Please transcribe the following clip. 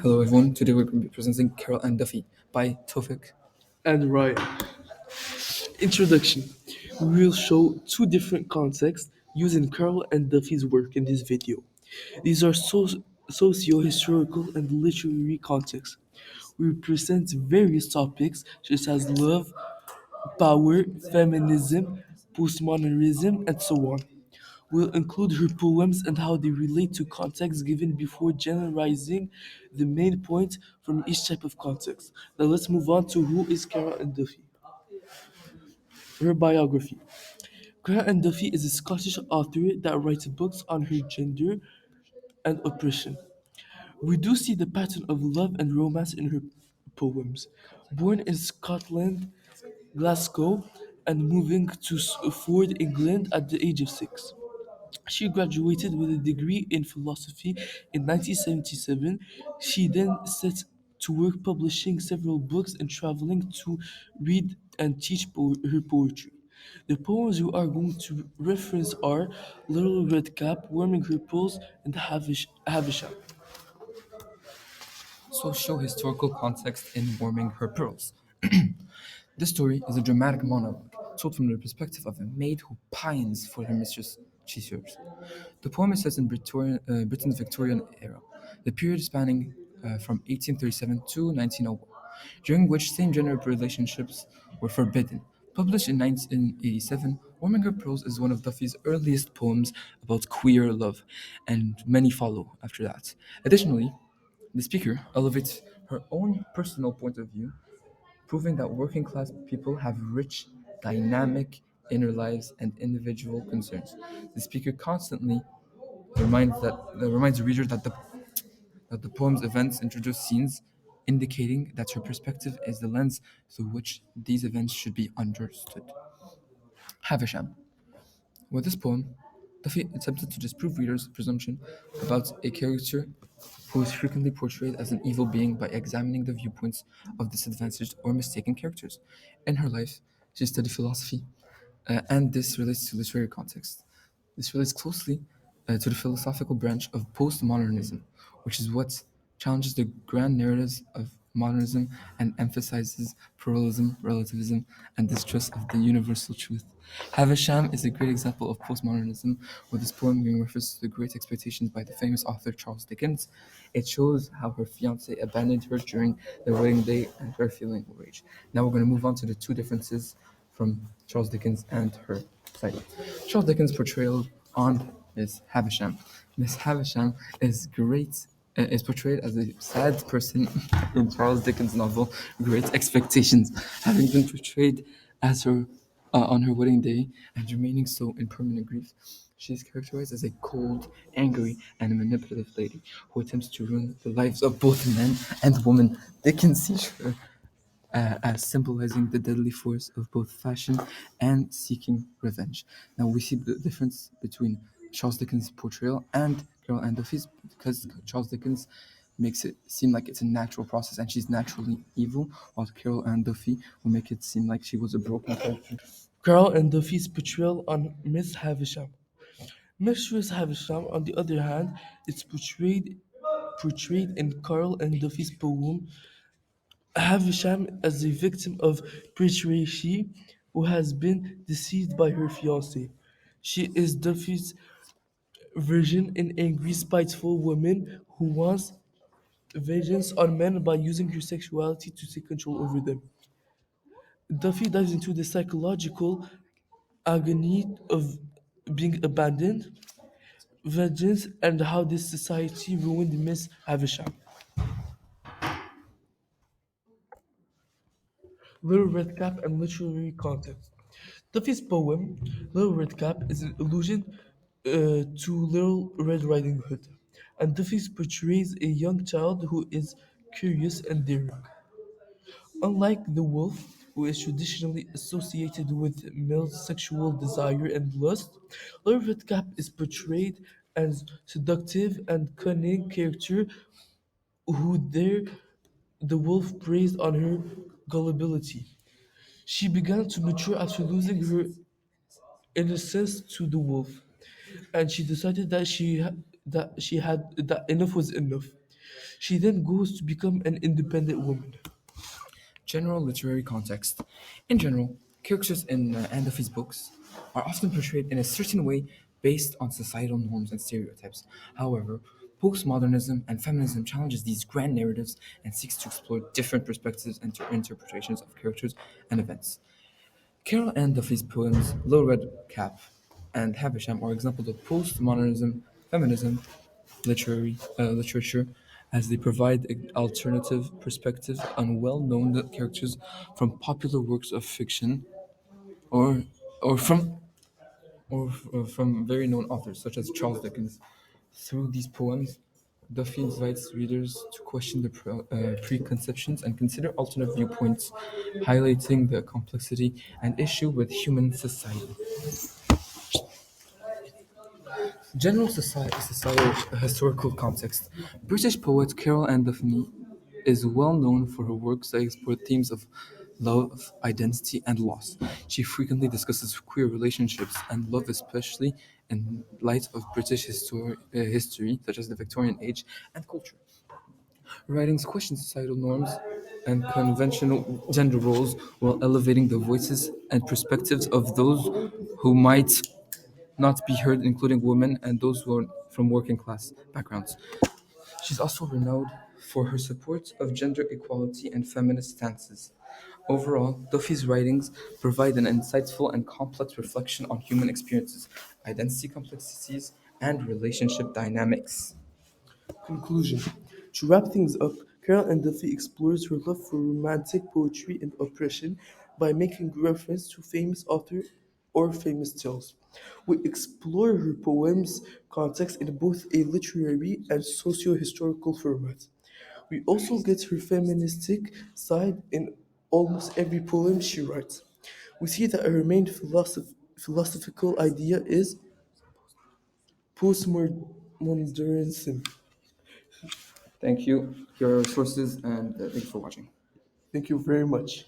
Hello everyone, today we're going to be presenting Carol and Duffy by Tofik. And right, introduction. We will show two different contexts using Carl and Duffy's work in this video. These are socio-historical and literary contexts. We present various topics such as love, power, feminism, postmodernism, and so on. We'll include her poems and how they relate to context given before generalizing the main point from each type of context. Now let's move on to who is Carol and Duffy. Her biography. Clara and Duffy is a Scottish author that writes books on her gender and oppression. We do see the pattern of love and romance in her poems. Born in Scotland, Glasgow, and moving to Ford, England at the age of 6. She graduated with a degree in philosophy in 1977. She then set to work publishing several books and traveling to read and teach her poetry. The poems we are going to reference are Little Red Cap, Warming Her Pulse, and Havisham. Socio-historical context in Warming Her Pearls. This story is a dramatic monologue told from the perspective of a maid who pines for her mistress she serves. The poem is set in Britain's Victorian era, the period spanning from 1837 to 1901, during which same-gender relationships were forbidden. Published in 1987, Warming Her Pearls is one of Duffy's earliest poems about queer love, and many follow after that. Additionally, the speaker elevates her own personal point of view, proving that working class people have rich, dynamic inner lives and individual concerns. The speaker constantly reminds the reader that the poem's events introduce scenes indicating that her perspective is the lens through which these events should be understood. Havisham. With this poem, Duffy attempted to disprove readers' presumption about a character who is frequently portrayed as an evil being by examining the viewpoints of disadvantaged or mistaken characters. In her life, she studied philosophy, and this relates to literary context. This relates closely to the philosophical branch of postmodernism, which is what challenges the grand narratives of modernism and emphasizes pluralism, relativism, and distrust of the universal truth. Havisham is a great example of postmodernism, with this poem giving reference to the great expectations by the famous author Charles Dickens. It shows how her fiance abandoned her during their wedding day and her feeling outraged. Now we're going to move on to the two differences from Charles Dickens and her side. Charles Dickens' portrayal on Miss Havisham. Miss Havisham is great. Is portrayed as a sad person in Charles Dickens' novel Great Expectations, having been portrayed as her on her wedding day and remaining so in permanent grief. She is characterized as a cold, angry, and manipulative lady who attempts to ruin the lives of both men and women. Dickens sees her as symbolizing the deadly force of both fashion and seeking revenge. Now we see the difference between Charles Dickens' portrayal and Carol Ann Duffy's because Charles Dickens makes it seem like it's a natural process and she's naturally evil, while Carol Ann Duffy will make it seem like she was a broken character. Carl and Duffy's portrayal on Miss Havisham. Mistress Havisham, on the other hand, is portrayed in Carl and Duffy's poem Havisham as a victim of patriarchy who has been deceived by her fiancé. She is Duffy's version, an angry, spiteful woman who wants vengeance on men by using her sexuality to take control over them. Duffy dives into the psychological agony of being abandoned, vengeance, and how this society ruined Miss Havisham. Little Red Cap and literary context. Duffy's poem, Little Red Cap, is an allusion to Little Red Riding Hood, and Duffy portrays a young child who is curious and daring. Unlike the wolf, who is traditionally associated with male sexual desire and lust, Little Red Cap is portrayed as seductive and cunning character who dare the wolf praised on her gullibility. She began to mature after losing her innocence to the wolf, and she decided that that enough was enough. She then goes to become an independent woman. General literary context. In general, characters in Anne Duffy's books are often portrayed in a certain way based on societal norms and stereotypes. However, postmodernism and feminism challenges these grand narratives and seeks to explore different perspectives and interpretations of characters and events. Carol Ann Duffy's poems Little Red Cap and Havisham are examples of postmodernism feminism literature as they provide an alternative perspective on well-known characters from popular works of fiction or or from or from very known authors such as Charles Dickens. Through these poems, Duffy invites readers to question their preconceptions and consider alternate viewpoints, highlighting the complexity and issue with human society. General societal historical context. British poet Carol Ann Duffy is well known for her works that explore themes of love, identity, and loss. She frequently discusses queer relationships and love, especially in light of British history, such as the Victorian age and culture. Her writings question societal norms and conventional gender roles while elevating the voices and perspectives of those who might not be heard, including women and those who are from working class backgrounds. She's also renowned for her support of gender equality and feminist stances. Overall, Duffy's writings provide an insightful and complex reflection on human experiences, identity complexities, and relationship dynamics. Conclusion. To wrap things up, Carol Ann Duffy explores her love for romantic poetry and oppression by making reference to famous author or famous tales. We explore her poems' context in both a literary and socio-historical format. We also get her feministic side in almost every poem she writes. We see that her main philosophical idea is postmodernism. Thank you. Your sources and thanks for watching. Thank you very much.